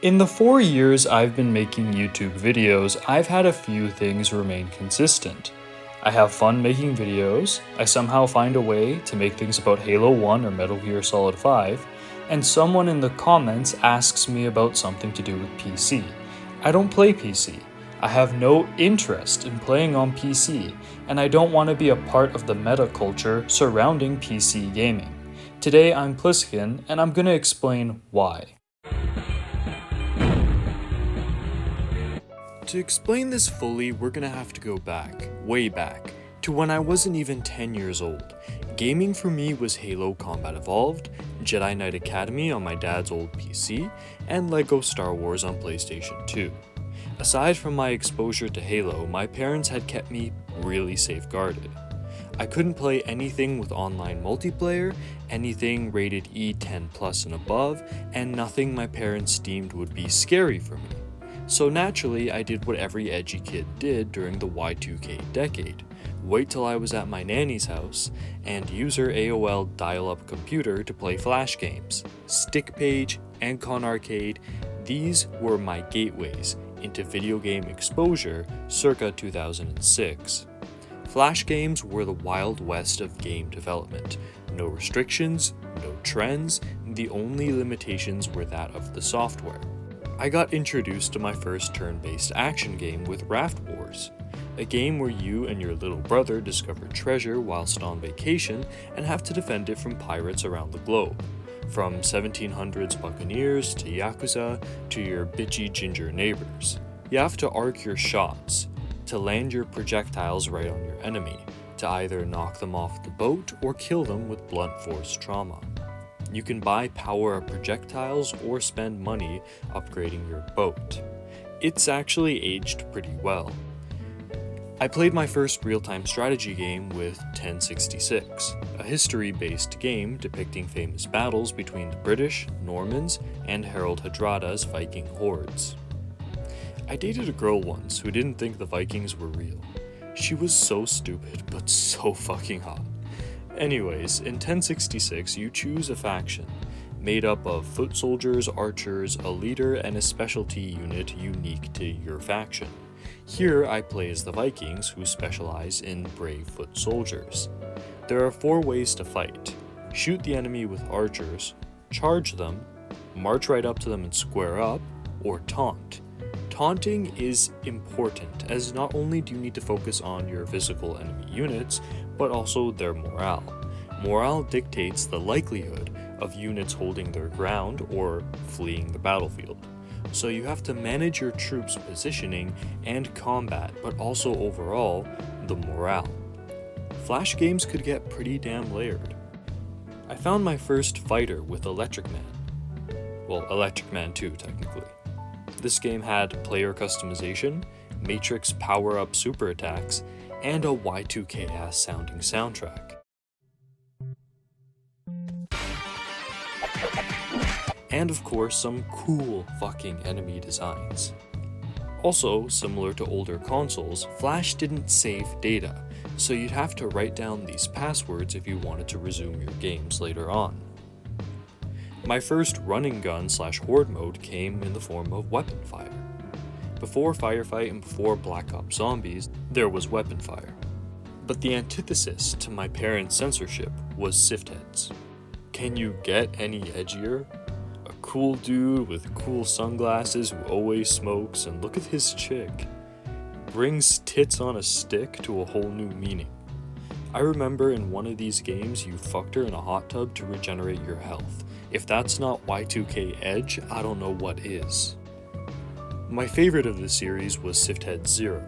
In the 4 years I've been making YouTube videos, I've had a few things remain consistent. I have fun making videos, I somehow find a way to make things about Halo 1 or Metal Gear Solid 5, and someone in the comments asks me about something to do with PC. I don't play PC. I have no interest in playing on PC, and I don't want to be a part of the meta culture surrounding PC gaming. Today I'm Pliskin, and I'm going to explain why. To explain this fully, we're gonna have to go back, way back, to when I wasn't even 10 years old. Gaming for me was Halo Combat Evolved, Jedi Knight Academy on my dad's old PC, and LEGO Star Wars on PlayStation 2. Aside from my exposure to Halo, my parents had kept me really safeguarded. I couldn't play anything with online multiplayer, anything rated E10+ and above, and nothing my parents deemed would be scary for me. So naturally, I did what every edgy kid did during the Y2K decade. Wait till I was at my nanny's house and use her AOL dial-up computer to play Flash games. Stickpage, Encon Arcade, these were my gateways into video game exposure circa 2006. Flash games were the wild west of game development. No restrictions, no trends, the only limitations were that of the software. I got introduced to my first turn-based action game with Raft Wars, a game where you and your little brother discover treasure whilst on vacation and have to defend it from pirates around the globe. From 1700s buccaneers to Yakuza to your bitchy ginger neighbors. You have to arc your shots, to land your projectiles right on your enemy, to either knock them off the boat or kill them with blunt force trauma. You can buy power-up projectiles or spend money upgrading your boat. It's actually aged pretty well. I played my first real-time strategy game with 1066, a history-based game depicting famous battles between the British, Normans, and Harald Hardrada's Viking hordes. I dated a girl once who didn't think the Vikings were real. She was so stupid, but so fucking hot. Anyways, in 1066 you choose a faction, made up of foot soldiers, archers, a leader, and a specialty unit unique to your faction. Here I play as the Vikings, who specialize in brave foot soldiers. There are 4 ways to fight. Shoot the enemy with archers, charge them, march right up to them and square up, or taunt. Taunting is important, as not only do you need to focus on your physical enemy units, but also their morale. Morale dictates the likelihood of units holding their ground or fleeing the battlefield. So you have to manage your troops' positioning and combat, but also overall, the morale. Flash games could get pretty damn layered. I found my first fighter with Electric Man. Well, Electric Man 2, technically. This game had player customization, Matrix power-up super attacks, and a Y2K-ass sounding soundtrack. And of course, some cool fucking enemy designs. Also, similar to older consoles, Flash didn't save data, so you'd have to write down these passwords if you wanted to resume your games later on. My first running gun / horde mode came in the form of weapon fire. Before Firefight and before Black Ops Zombies, there was weapon fire. But the antithesis to my parents' censorship was sift heads. Can you get any edgier? A cool dude with cool sunglasses who always smokes, and look at his chick. Brings tits on a stick to a whole new meaning. I remember in one of these games you fucked her in a hot tub to regenerate your health. If that's not Y2K Edge, I don't know what is. My favorite of the series was Sifthead Zero.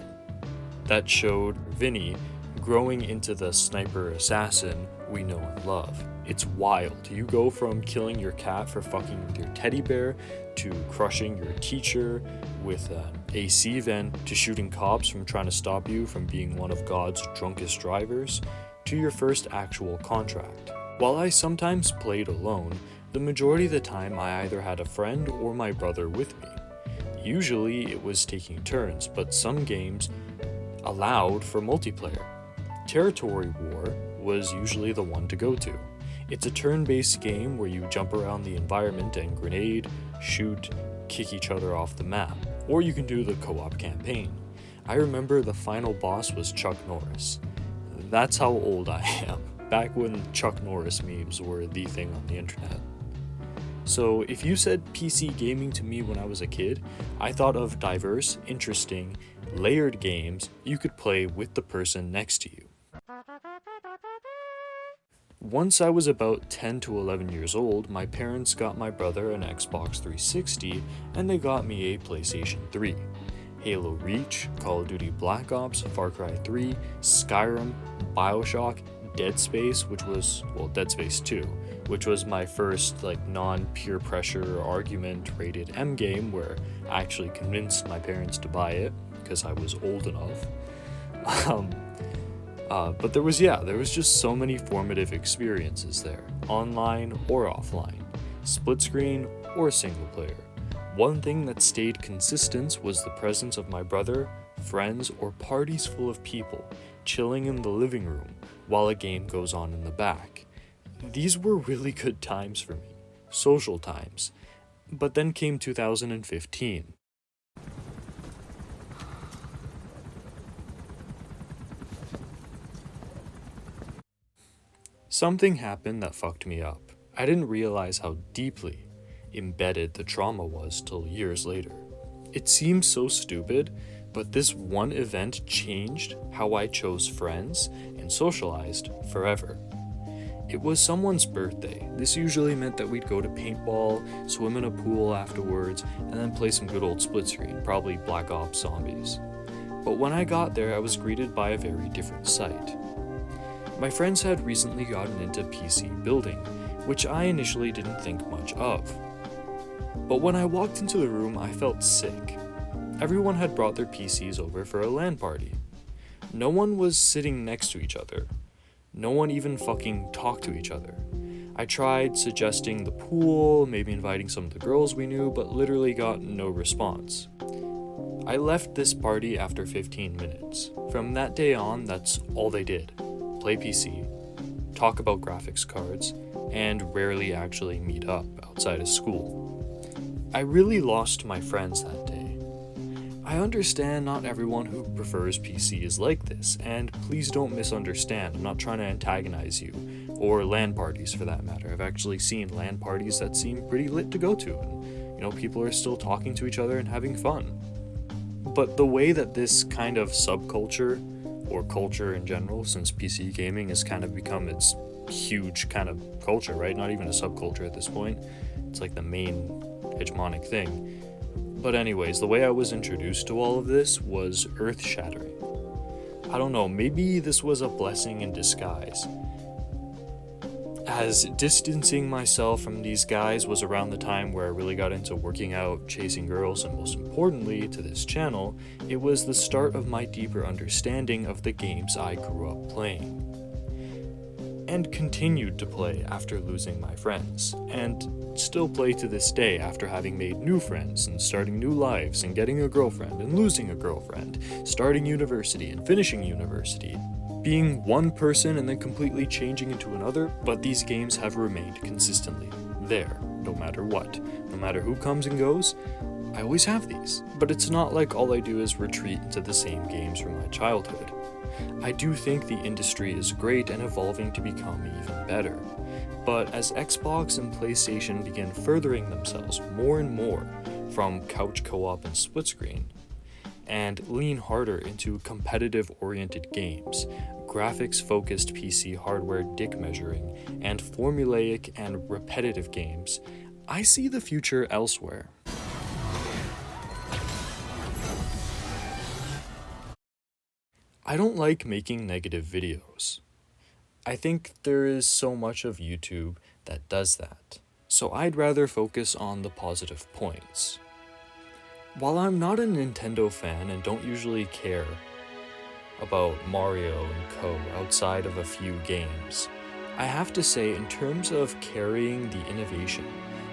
That showed Vinny growing into the sniper assassin we know and love. It's wild. You go from killing your cat for fucking with your teddy bear, to crushing your teacher with an AC vent, to shooting cops from trying to stop you from being one of God's drunkest drivers, to your first actual contract. While I sometimes played alone, the majority of the time I either had a friend or my brother with me. Usually it was taking turns, but some games allowed for multiplayer. Territory War was usually the one to go to. It's a turn-based game where you jump around the environment and grenade, shoot, kick each other off the map, or you can do the co-op campaign. I remember the final boss was Chuck Norris. That's how old I am, back when Chuck Norris memes were the thing on the internet. So if you said PC gaming to me when I was a kid, I thought of diverse, interesting, layered games you could play with the person next to you. Once I was about 10 to 11 years old, my parents got my brother an Xbox 360 and they got me a PlayStation 3. Halo Reach, Call of Duty Black Ops, Far Cry 3, Skyrim, BioShock, Dead Space, Dead Space 2, which was my first non-peer pressure argument rated M game where I actually convinced my parents to buy it because I was old enough. But there was just so many formative experiences there, online or offline, split screen or single player. One thing that stayed consistent was the presence of my brother, friends, or parties full of people chilling in the living room while a game goes on in the back. These were really good times for me, social times. But then came 2015. Something happened that fucked me up. I didn't realize how deeply embedded the trauma was till years later. It seems so stupid, but this one event changed how I chose friends and socialized forever. It was someone's birthday. This usually meant that we'd go to paintball, swim in a pool afterwards, and then play some good old split screen, probably Black Ops Zombies. But when I got there, I was greeted by a very different sight. My friends had recently gotten into PC building, which I initially didn't think much of. But when I walked into the room, I felt sick. Everyone had brought their PCs over for a LAN party. No one was sitting next to each other. No one even fucking talked to each other. I tried suggesting the pool, maybe inviting some of the girls we knew, but literally got no response. I left this party after 15 minutes. From that day on, that's all they did. Play PC, talk about graphics cards, and rarely actually meet up outside of school. I really lost my friends that day. I understand not everyone who prefers PC is like this, and please don't misunderstand, I'm not trying to antagonize you, or LAN parties for that matter. I've actually seen LAN parties that seem pretty lit to go to, and people are still talking to each other and having fun. But the way that this kind of subculture, or culture in general, since PC gaming has kind of become its huge kind of culture, right? Not even a subculture at this point. It's like the main hegemonic thing. But anyways, the way I was introduced to all of this was earth-shattering. I don't know, maybe this was a blessing in disguise, as distancing myself from these guys was around the time where I really got into working out, chasing girls, and most importantly to this channel, it was the start of my deeper understanding of the games I grew up playing. And continued to play after losing my friends, and still play to this day after having made new friends and starting new lives and getting a girlfriend and losing a girlfriend, starting university and finishing university, being one person and then completely changing into another, but these games have remained consistently there, no matter what. No matter who comes and goes, I always have these. But it's not like all I do is retreat into the same games from my childhood. I do think the industry is great and evolving to become even better. But as Xbox and PlayStation begin furthering themselves more and more from couch co-op and split screen, and lean harder into competitive-oriented games, graphics-focused PC hardware dick measuring, and formulaic and repetitive games, I see the future elsewhere. I don't like making negative videos. I think there is so much of YouTube that does that, so I'd rather focus on the positive points. While I'm not a Nintendo fan and don't usually care about Mario and Co. outside of a few games, I have to say in terms of carrying the innovation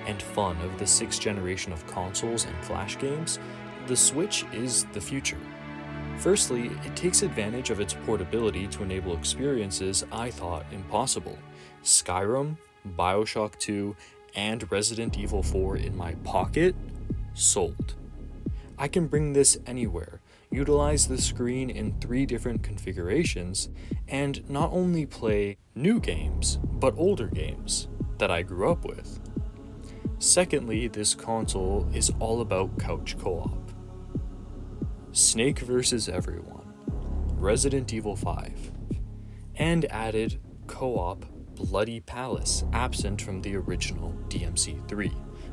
and fun of the 6th generation of consoles and Flash games, the Switch is the future. Firstly, it takes advantage of its portability to enable experiences I thought impossible. Skyrim, BioShock 2, and Resident Evil 4 in my pocket? sold. I can bring this anywhere, utilize the screen in 3 different configurations, and not only play new games, but older games that I grew up with. Secondly, this console is all about couch co-op. Snake vs. Everyone, Resident Evil 5, and added co-op Bloody Palace, absent from the original DMC3.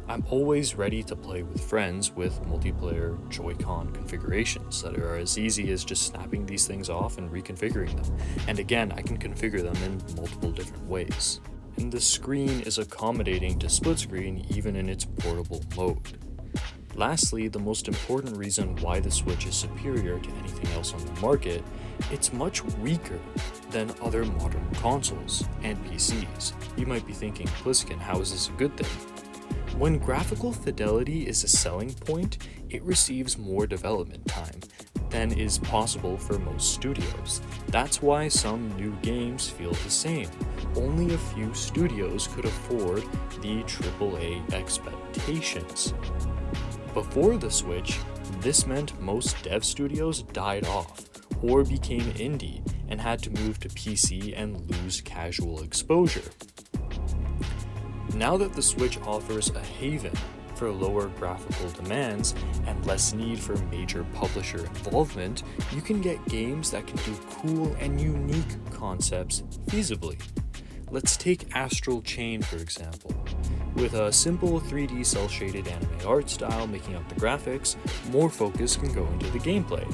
I'm always ready to play with friends with multiplayer Joy-Con configurations that are as easy as just snapping these things off and reconfiguring them. And again, I can configure them in multiple different ways. And the screen is accommodating to split screen even in its portable mode. Lastly, the most important reason why the Switch is superior to anything else on the market, it's much weaker than other modern consoles and PCs. You might be thinking, Pliskin, how is this a good thing? When graphical fidelity is a selling point, it receives more development time than is possible for most studios. That's why some new games feel the same. Only a few studios could afford the AAA expectations. Before the Switch, this meant most dev studios died off or became indie and had to move to PC and lose casual exposure. Now that the Switch offers a haven for lower graphical demands and less need for major publisher involvement, you can get games that can do cool and unique concepts feasibly. Let's take Astral Chain for example. With a simple 3D cel-shaded anime art style making up the graphics, more focus can go into the gameplay.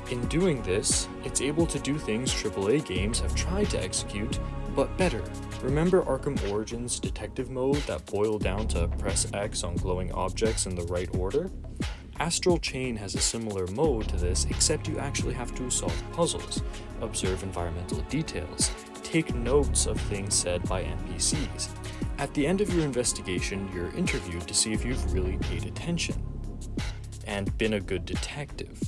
In doing this, it's able to do things AAA games have tried to execute, but better. Remember Arkham Origins detective mode that boiled down to press X on glowing objects in the right order? Astral Chain has a similar mode to this, except you actually have to solve puzzles, observe environmental details, take notes of things said by NPCs. At the end of your investigation, you're interviewed to see if you've really paid attention and been a good detective.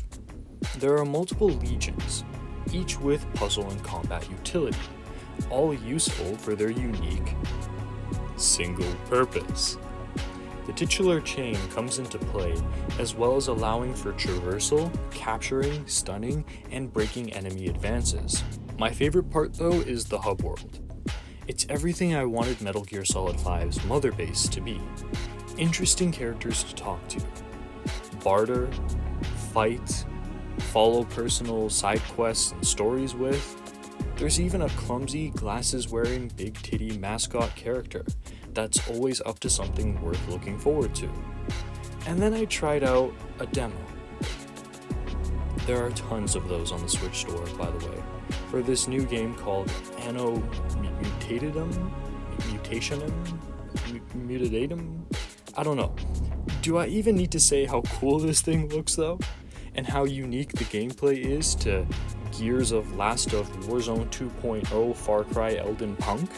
There are multiple legions, each with puzzle and combat utility, all useful for their unique single purpose. The titular chain comes into play as well as allowing for traversal, capturing, stunning, and breaking enemy advances. My favorite part though is the hub world. It's everything I wanted Metal Gear Solid 5's mother base to be. Interesting characters to talk to, barter, fight, follow personal side quests and stories with. There's even a clumsy, glasses-wearing, big-titty mascot character that's always up to something worth looking forward to. And then I tried out a demo. There are tons of those on the Switch store, by the way, for this new game called Anno Mutationum? I don't know. Do I even need to say how cool this thing looks though? And how unique the gameplay is to Gears of Last of Warzone 2.0 Far Cry Elden Punk?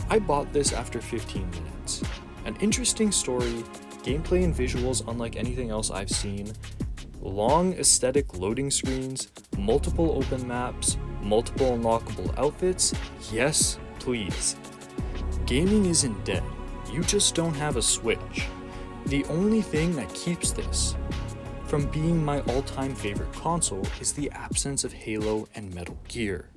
I bought this after 15 minutes. An interesting story, gameplay and visuals unlike anything else I've seen, long aesthetic loading screens, multiple open maps, multiple unlockable outfits, yes, please. Gaming isn't dead, you just don't have a Switch. The only thing that keeps this from being my all-time favorite console is the absence of Halo and Metal Gear.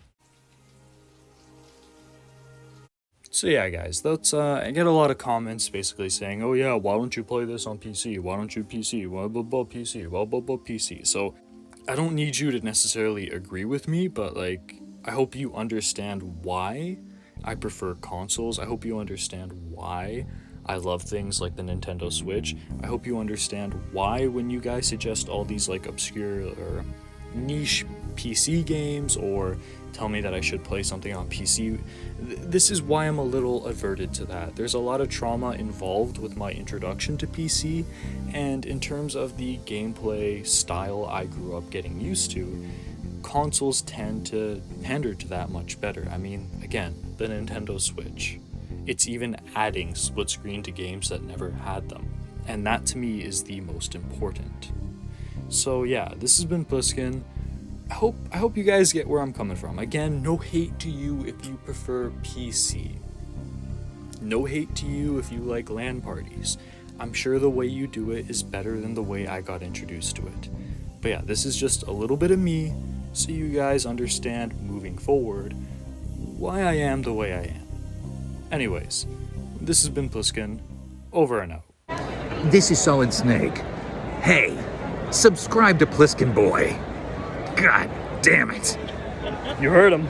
So yeah guys, that's I get a lot of comments basically saying, oh yeah, why don't you play this on PC? Why don't you PC? Blah blah blah PC, blah blah blah PC. So I don't need you to necessarily agree with me, but like I hope you understand why I prefer consoles. I hope you understand why I love things like the Nintendo Switch. I hope you understand why when you guys suggest all these like obscure or niche PC games or tell me that I should play something on PC, this is why I'm a little averted to that. There's a lot of trauma involved with my introduction to PC, and in terms of the gameplay style I grew up getting used to, consoles tend to pander to that much better. I mean, again, the Nintendo Switch. It's even adding split screen to games that never had them, and that to me is the most important. So yeah, this has been Pliskin. I hope you guys get where I'm coming from. Again, no hate to you if you prefer PC. No hate to you if you like LAN parties. I'm sure the way you do it is better than the way I got introduced to it. But yeah, this is just a little bit of me, so you guys understand moving forward why I am the way I am. Anyways, this has been Pliskin, over and out. This is Solid Snake. Hey, subscribe to Pliskin Boy. God damn it. You heard him.